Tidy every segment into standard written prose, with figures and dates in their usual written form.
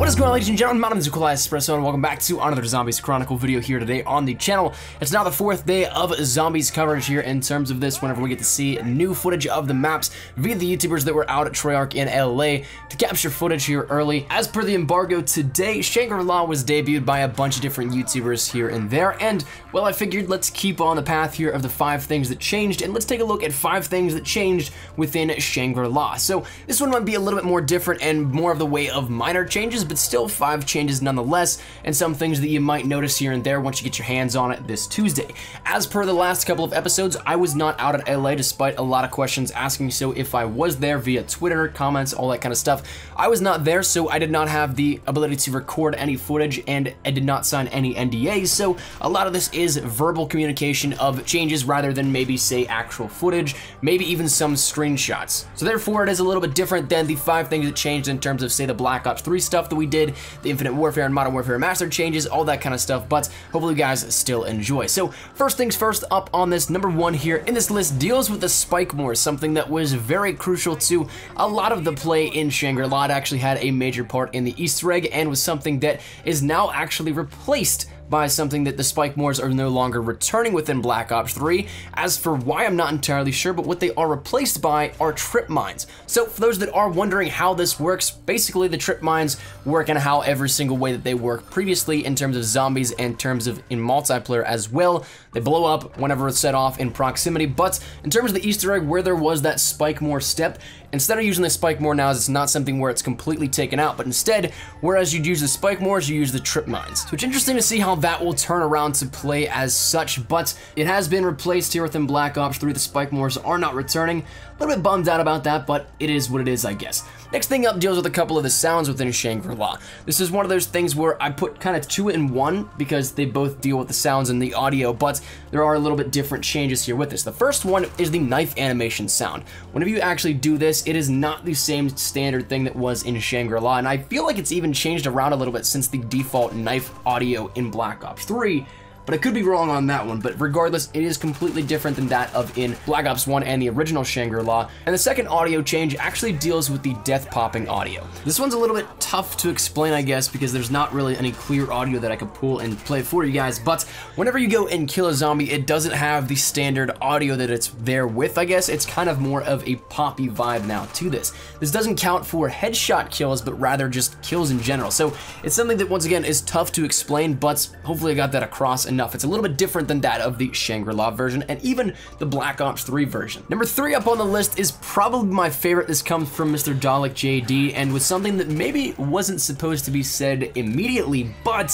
What is going on, ladies and gentlemen? My name is Espresso, and welcome back to another Zombies Chronicle video here today on the channel. It's now the fourth day of Zombies coverage here in terms of this, whenever we get to see new footage of the maps via the YouTubers that were out at Treyarch in LA to capture footage here early. As per the embargo today, Shangri-La was debuted by a bunch of different YouTubers here and there, and, well, I figured let's keep on the path here of the 5 things that changed, and let's take a look at 5 things that changed within Shangri-La. So, this one might be a little bit more different and more of the way of minor changes, but still 5 changes nonetheless, and some things that you might notice here and there once you get your hands on it this Tuesday. As per the last couple of episodes, I was not out at LA despite a lot of questions asking so if I was there via Twitter, comments, all that kind of stuff. I was not there, so I did not have the ability to record any footage, and I did not sign any NDAs, so a lot of this is verbal communication of changes rather than maybe say actual footage, maybe even some screenshots. So therefore it is a little bit different than the 5 things that changed in terms of say the Black Ops 3 stuff that we did, the Infinite Warfare and Modern Warfare Mastered changes, all that kind of stuff, but hopefully you guys still enjoy. So first things first, up on this, number 1 here in this list deals with the Spike Moors, something that was very crucial to a lot of the play in Shangri-La. It actually had a major part in the Easter egg and was something that is now actually replaced by something that the Spike Moors are no longer returning within Black Ops 3. As for why, I'm not entirely sure, but what they are replaced by are Tripmines. So for those that are wondering how this works, basically the Tripmines work in how every single way that they work previously in terms of zombies and in terms of in multiplayer as well. They blow up whenever it's set off in proximity, but in terms of the Easter egg where there was that Spike Moor step, instead of using the Spike Moor now, it's not something where it's completely taken out, but instead, whereas you'd use the Spike Moors, you use the Tripmines. So it's interesting to see how that will turn around to play as such, but it has been replaced here within Black Ops 3. The Spike Moors are not returning. A little bit bummed out about that, but it is what it is, I guess. Next thing up deals with a couple of the sounds within Shangri-La. This is one of those things where I put kind of 2 in 1 because they both deal with the sounds and the audio, but there are a little bit different changes here with this. The first one is the knife animation sound. Whenever you actually do this, it is not the same standard thing that was in Shangri-La, and I feel like it's even changed around a little bit since the default knife audio in Black Ops 3. But I could be wrong on that one, but regardless, it is completely different than that of in Black Ops 1 and the original Shangri-La. And the second audio change actually deals with the death popping audio. This one's a little bit tough to explain, I guess, because there's not really any clear audio that I could pull and play for you guys, but whenever you go and kill a zombie, it doesn't have the standard audio that it's there with, I guess. It's kind of more of a poppy vibe now to this. This doesn't count for headshot kills, but rather just kills in general. So it's something that, once again, is tough to explain, but hopefully I got that across enough. It's a little bit different than that of the Shangri-La version and even the Black Ops 3 version. Number 3 up on the list is probably my favorite. This comes from Mr. Dalek JD and was something that maybe wasn't supposed to be said immediately, but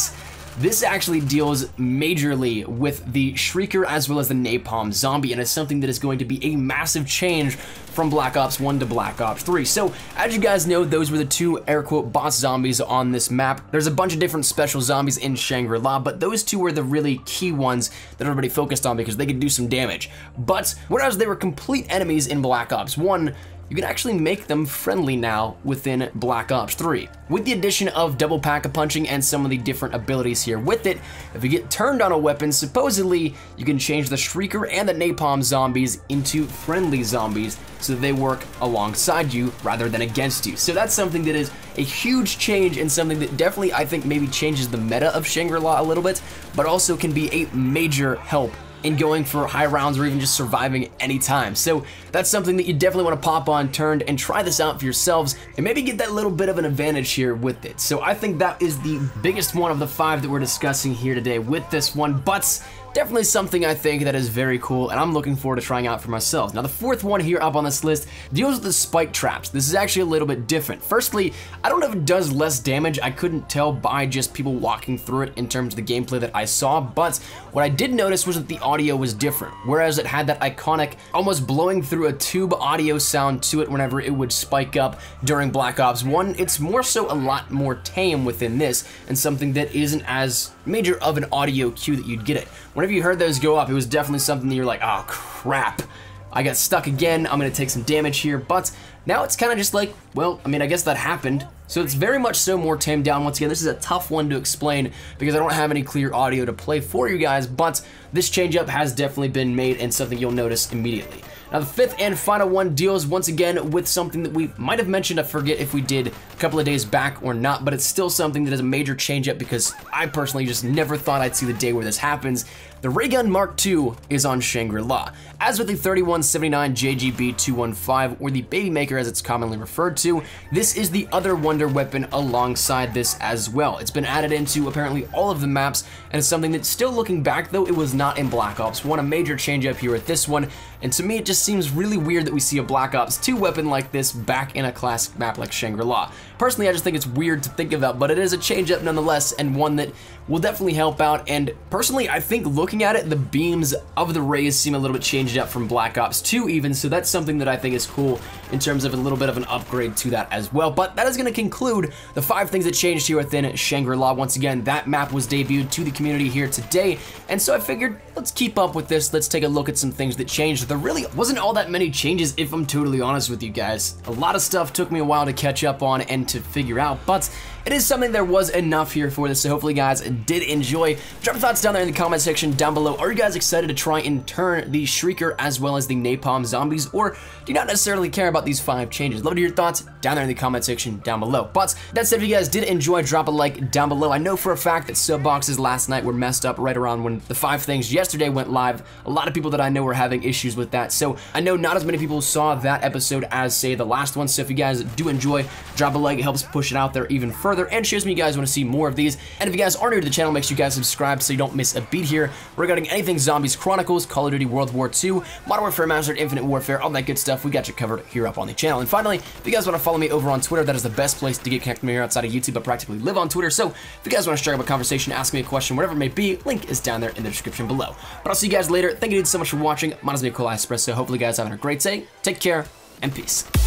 this actually deals majorly with the Shrieker as well as the Napalm Zombie, and it's something that is going to be a massive change from Black Ops 1 to Black Ops 3. So, as you guys know, those were the 2 air-quote boss zombies on this map. There's a bunch of different special zombies in Shangri-La, but those 2 were the really key ones that everybody focused on because they could do some damage. But, whereas they were complete enemies in Black Ops 1, you can actually make them friendly now within Black Ops 3. With the addition of double pack-a-punching and some of the different abilities here with it, if you get turned on a weapon, supposedly you can change the Shrieker and the Napalm zombies into friendly zombies so that they work alongside you rather than against you. So that's something that is a huge change and something that definitely, I think, maybe changes the meta of Shangri-La a little bit, but also can be a major help in going for high rounds or even just surviving anytime. So that's something that you definitely want to pop on turned and try this out for yourselves and maybe get that little bit of an advantage here with it. So I think that is the biggest one of the 5 that we're discussing here today with this one, but definitely something I think that is very cool and I'm looking forward to trying out for myself. Now the 4th one here up on this list deals with the spike traps. This is actually a little bit different. Firstly, I don't know if it does less damage. I couldn't tell by just people walking through it in terms of the gameplay that I saw, but what I did notice was that the audio was different. Whereas it had that iconic almost blowing through a tube audio sound to it whenever it would spike up during Black Ops 1, it's more so a lot more tame within this and something that isn't as major of an audio cue that you'd get it. Whenever you heard those go up, it was definitely something that you're like, oh crap, I got stuck again, I'm gonna take some damage here, but now it's kind of just like, well, I mean, I guess that happened. So it's very much so more tamed down. Once again, this is a tough one to explain because I don't have any clear audio to play for you guys, but this change up has definitely been made and something you'll notice immediately. Now the fifth and final one deals once again with something that we might have mentioned, I forget if we did a couple of days back or not, but it's still something that is a major change up because I personally just never thought I'd see the day where this happens. The Ray Gun Mark II is on Shangri-La. As with the 3179 JGB 215, or the Baby Maker as it's commonly referred to, this is the other wonder weapon alongside this as well. It's been added into apparently all of the maps, and it's something that still looking back though, it was not in Black Ops 1, a major change up here with this one, and to me it just seems really weird that we see a Black Ops 2 weapon like this back in a classic map like Shangri-La. Personally, I just think it's weird to think about, but it is a change up nonetheless, and one that will definitely help out, and personally I think looking at it, the beams of the rays seem a little bit changed up from Black Ops 2 even, so that's something that I think is cool in terms of a little bit of an upgrade to that as well. But that is going to conclude the 5 things that changed here within Shangri-La. Once again, that map was debuted to the community here today, and so I figured let's keep up with this, let's take a look at some things that changed. There really wasn't all that many changes if I'm totally honest with you guys. A lot of stuff took me a while to catch up on and to figure out, but it is something there was enough here for this, so hopefully you guys did enjoy. Drop your thoughts down there in the comment section down below. Are you guys excited to try and turn the Shrieker as well as the Napalm zombies, or do you not necessarily care about these 5 changes? Love to hear your thoughts down there in the comment section down below. But that said, if you guys did enjoy, drop a like down below. I know for a fact that sub boxes last night were messed up right around when the 5 things yesterday went live. A lot of people that I know were having issues with that, so I know not as many people saw that episode as, say, the last one, so if you guys do enjoy, drop a like, it helps push it out there even further, and shows me you guys want to see more of these. And if you guys are new to the channel, make sure you guys subscribe so you don't miss a beat here regarding anything Zombies Chronicles, Call of Duty World War II, Modern Warfare Mastered, Infinite Warfare, all that good stuff. We got you covered here up on the channel. And finally, if you guys want to follow me over on Twitter, that is the best place to get connected with me here outside of YouTube. I practically live on Twitter, so if you guys want to strike up a conversation, ask me a question, whatever it may be, link is down there in the description below. But I'll see you guys later. Thank you so much for watching. My name is BO3, so hopefully you guys are having a great day. Take care, and peace.